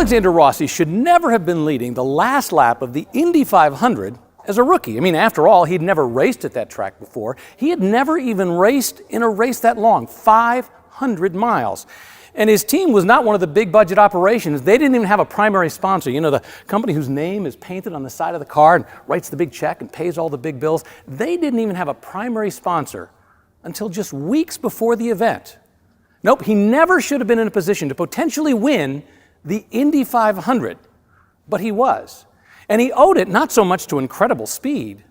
Alexander Rossi should never have been leading the last lap of the Indy 500 as a rookie. I mean, after all, he'd never raced at that track before. He had never even raced in a race that long, 500 miles. And his team was not one of the big budget operations. They didn't even have a primary sponsor. You know, the company whose name is painted on the side of the car and writes the big check and pays all the big bills. They didn't even have a primary sponsor until just weeks before the event. Nope, he never should have been in a position to potentially win the Indy 500, but he was. And he owed it not so much to incredible speed,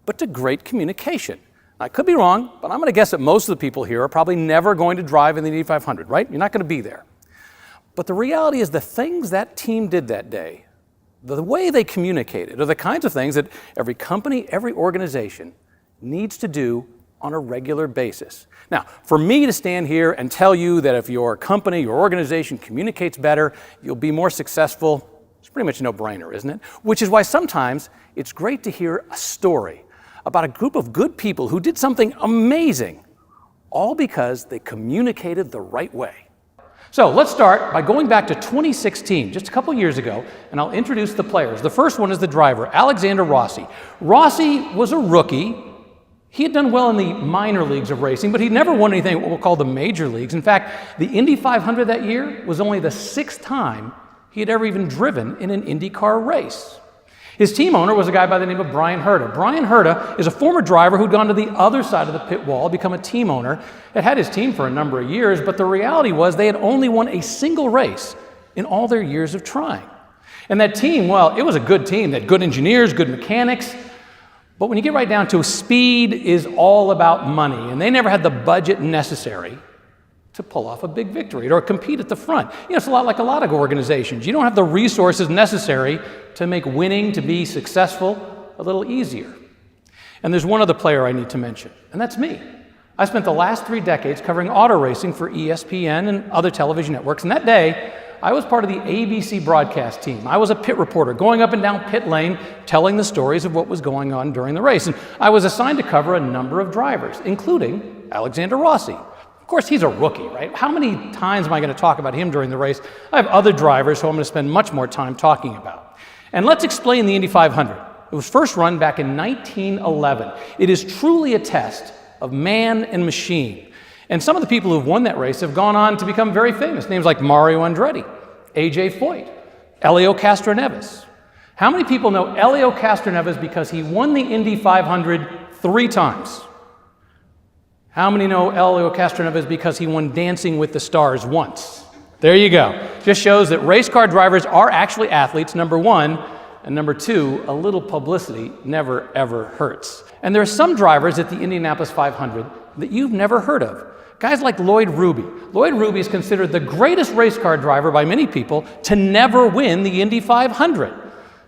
but to great communication. I could be wrong, but I'm going to guess that most of the people here are probably never going to drive in the Indy 500, right? You're not going to be there. But the reality is the things that team did that day, the way they communicated, are the kinds of things that every company, every organization needs to do on a regular basis. Now, for me to stand here and tell you that if your company, your organization communicates better, you'll be more successful, it's pretty much a no-brainer, isn't it? Which is why sometimes it's great to hear a story about a group of good people who did something amazing, all because they communicated the right way. So let's start by going back to 2016, just a couple years ago, and I'll introduce the players. The first one is the driver, Alexander Rossi. Rossi was a rookie. He had done well in the minor leagues of racing, but he'd never won anything what we'll call the major leagues. In fact, the Indy 500 that year was only the 6th time he had ever even driven in an IndyCar race. His team owner was a guy by the name of Brian Herta. Brian Herta is a former driver who'd gone to the other side of the pit wall, become a team owner, had his team for a number of years, but the reality was they had only won a single race in all their years of trying. And that team, well, it was a good team. They had good engineers, good mechanics, but when you get right down to it, speed is all about money, and they never had the budget necessary to pull off a big victory or compete at the front. You know, it's a lot like a lot of organizations. You don't have the resources necessary to make winning, to be successful, a little easier. And there's one other player I need to mention, and that's me. I spent the last 3 decades covering auto racing for ESPN and other television networks, and that day, I was part of the ABC broadcast team. I was a pit reporter, going up and down pit lane, telling the stories of what was going on during the race. And I was assigned to cover a number of drivers, including Alexander Rossi. Of course, he's a rookie, right? How many times am I going to talk about him during the race? I have other drivers who I'm going to spend much more time talking about. And let's explain the Indy 500. It was first run back in 1911. It is truly a test of man and machine. And some of the people who've won that race have gone on to become very famous. Names like Mario Andretti, A.J. Foyt, Helio Castroneves. How many people know Helio Castroneves because he won the Indy 500 3 times? How many know Helio Castroneves because he won Dancing with the Stars once? There you go. Just shows that race car drivers are actually athletes, number one, and number two, a little publicity never ever hurts. And there are some drivers at the Indianapolis 500 that you've never heard of. Guys like Lloyd Ruby. Lloyd Ruby is considered the greatest race car driver by many people to never win the Indy 500.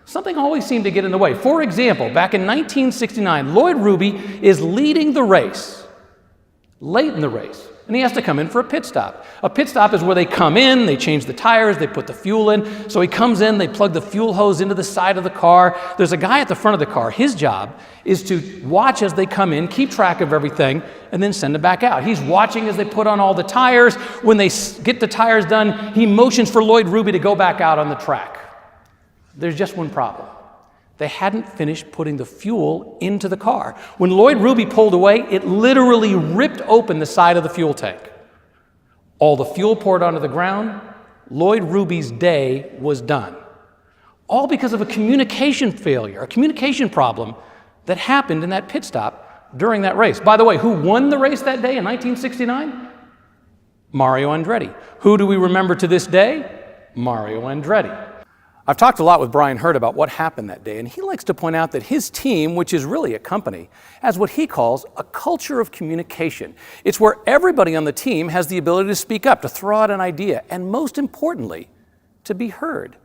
Something always seemed to get in the way. For example, back in 1969, Lloyd Ruby is leading the race, late in the race, and he has to come in for a pit stop. A pit stop is where they come in, they change the tires, they put the fuel in. So he comes in, they plug the fuel hose into the side of the car. There's a guy at the front of the car. His job is to watch as they come in, keep track of everything, and then send them back out. He's watching as they put on all the tires. When they get the tires done, he motions for Lloyd Ruby to go back out on the track. There's just one problem. They hadn't finished putting the fuel into the car. When Lloyd Ruby pulled away, it literally ripped open the side of the fuel tank. All the fuel poured onto the ground. Lloyd Ruby's day was done. All because of a communication failure, a communication problem that happened in that pit stop during that race. By the way, who won the race that day in 1969? Mario Andretti. Who do we remember to this day? Mario Andretti. I've talked a lot with Brian Herta about what happened that day, and he likes to point out that his team, which is really a company, has what he calls a culture of communication. It's where everybody on the team has the ability to speak up, to throw out an idea, and most importantly, to be heard.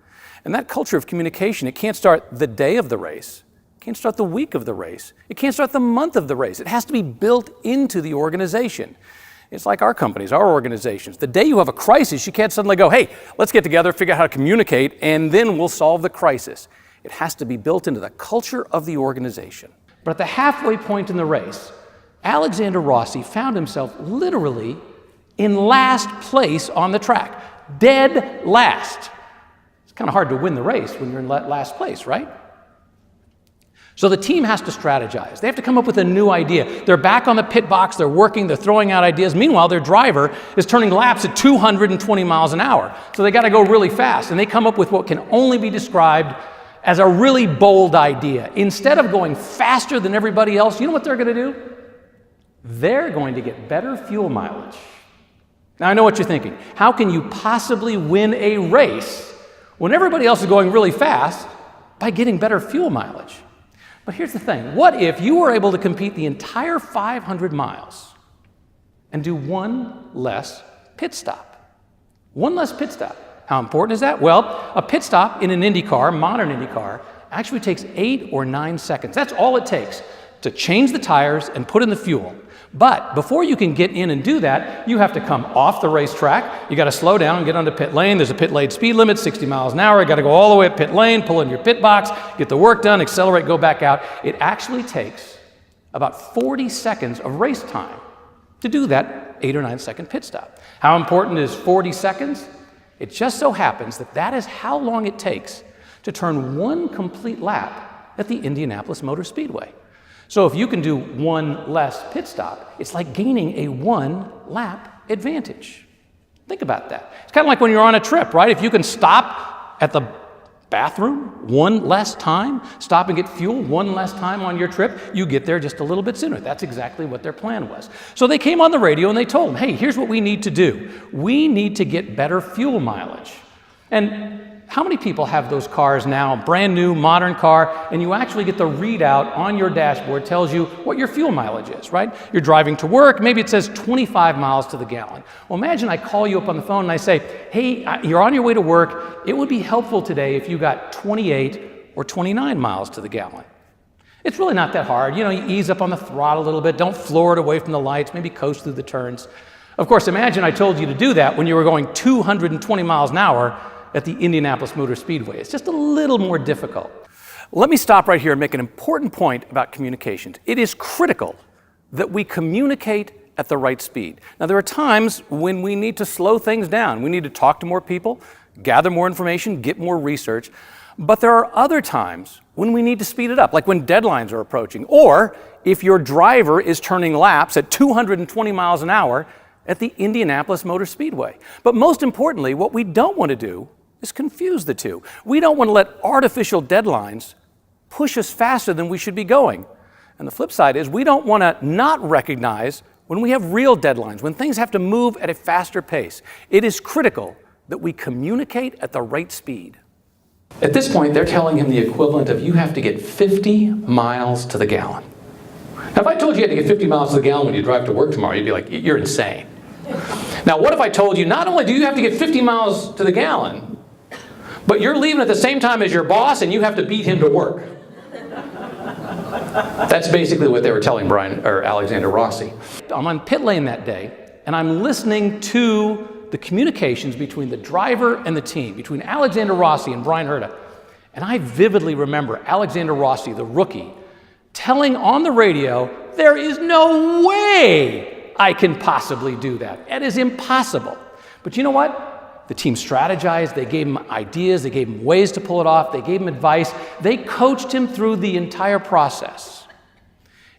And that culture of communication, it can't start the day of the race. It can't start the week of the race. It can't start the month of the race. It has to be built into the organization. It's like our companies, our organizations. The day you have a crisis, you can't suddenly go, hey, let's get together, figure out how to communicate, and then we'll solve the crisis. It has to be built into the culture of the organization. But at the halfway point in the race, Alexander Rossi found himself literally in last place on the track, dead last. kind of hard to win the race when you're in last place, right? So the team has to strategize. They have to come up with a new idea. They're back on the pit box, they're working, they're throwing out ideas. Meanwhile, their driver is turning laps at 220 miles an hour. So they got to go really fast, and they come up with what can only be described as a really bold idea. Instead of going faster than everybody else, you know what they're going to do? They're going to get better fuel mileage. Now, I know what you're thinking. How can you possibly win a race when everybody else is going really fast by getting better fuel mileage? But here's the thing. What if you were able to compete the entire 500 miles and do one less pit stop? One less pit stop. How important is that? Well, a pit stop in an Indy car, modern Indy car, actually takes 8 or 9 seconds. That's all it takes to change the tires and put in the fuel. But before you can get in and do that, you have to come off the racetrack. You got to slow down and get onto pit lane. There's a pit lane speed limit, 60 miles an hour. You got to go all the way up pit lane, pull in your pit box, get the work done, accelerate, go back out. It actually takes about 40 seconds of race time to do that 8 or 9 second pit stop. How important is 40 seconds? It just so happens that that is how long it takes to turn one complete lap at the Indianapolis Motor Speedway. So if you can do one less pit stop, it's like gaining a 1 lap advantage. Think about that. It's kind of like when you're on a trip, right? If you can stop at the bathroom one less time, stop and get fuel one less time on your trip, you get there just a little bit sooner. That's exactly what their plan was. So they came on the radio and they told them, hey, here's what we need to do. We need to get better fuel mileage. And how many people have those cars now, brand new, modern car, and you actually get the readout on your dashboard, tells you what your fuel mileage is, right? You're driving to work, maybe it says 25 miles to the gallon. Well, imagine I call you up on the phone and I say, hey, you're on your way to work. It would be helpful today if you got 28 or 29 miles to the gallon. It's really not that hard. You know, you ease up on the throttle a little bit, don't floor it away from the lights, maybe coast through the turns. Of course, imagine I told you to do that when you were going 220 miles an hour at the Indianapolis Motor Speedway. It's just a little more difficult. Let me stop right here and make an important point about communications. It is critical that we communicate at the right speed. Now, there are times when we need to slow things down. We need to talk to more people, gather more information, get more research. But there are other times when we need to speed it up, like when deadlines are approaching, or if your driver is turning laps at 220 miles an hour at the Indianapolis Motor Speedway. But most importantly, what we don't want to do is confuse the two. We don't want to let artificial deadlines push us faster than we should be going. And the flip side is we don't want to not recognize when we have real deadlines, when things have to move at a faster pace. It is critical that we communicate at the right speed. At this point, they're telling him the equivalent of you have to get 50 miles to the gallon. Now, if I told you you had to get 50 miles to the gallon when you drive to work tomorrow, you'd be like, you're insane. Now, what if I told you not only do you have to get 50 miles to the gallon, but you're leaving at the same time as your boss and you have to beat him to work? That's basically what they were telling Alexander Rossi. I'm on pit lane that day, and I'm listening to the communications between the driver and the team, between Alexander Rossi and Brian Herta. And I vividly remember Alexander Rossi, the rookie, telling on the radio, there is no way I can possibly do that. It is impossible. But you know what? The team strategized, they gave him ideas, they gave him ways to pull it off, they gave him advice, they coached him through the entire process.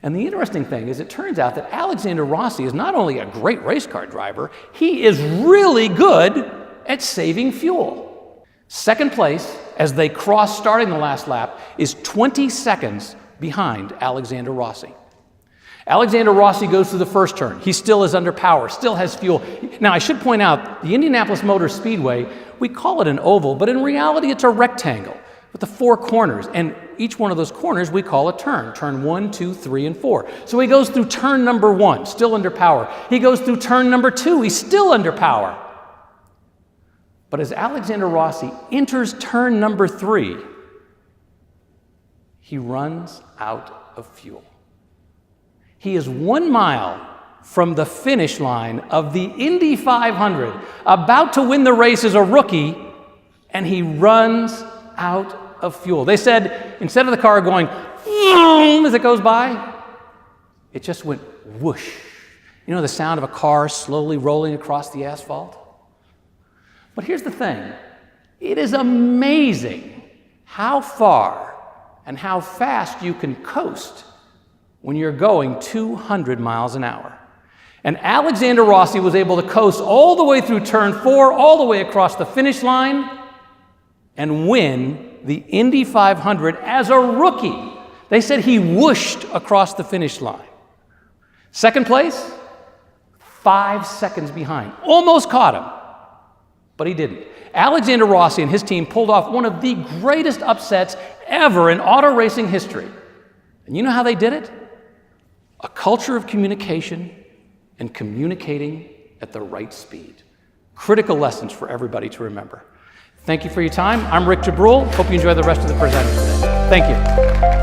And the interesting thing is it turns out that Alexander Rossi is not only a great race car driver, he is really good at saving fuel. Second place, as they cross starting the last lap, is 20 seconds behind Alexander Rossi. Alexander Rossi goes through the first turn. He still is under power, still has fuel. Now, I should point out, the Indianapolis Motor Speedway, we call it an oval, but in reality, it's a rectangle with the 4 corners. And each one of those corners we call a turn. Turn 1, 2, 3, and 4. So he goes through turn number 1, still under power. He goes through turn number 2, he's still under power. But as Alexander Rossi enters turn number 3, he runs out of fuel. He is 1 mile from the finish line of the Indy 500, about to win the race as a rookie, and he runs out of fuel. They said, instead of the car going as it goes by, it just went whoosh. You know the sound of a car slowly rolling across the asphalt? But here's the thing. It is amazing how far and how fast you can coast when you're going 200 miles an hour. And Alexander Rossi was able to coast all the way through turn 4, all the way across the finish line, and win the Indy 500 as a rookie. They said he whooshed across the finish line. Second place, 5 seconds behind. Almost caught him, but he didn't. Alexander Rossi and his team pulled off one of the greatest upsets ever in auto racing history. And you know how they did it? A culture of communication and communicating at the right speed. Critical lessons for everybody to remember. Thank you for your time. I'm Rick DeBruhll. Hope you enjoy the rest of the presentation today. Thank you.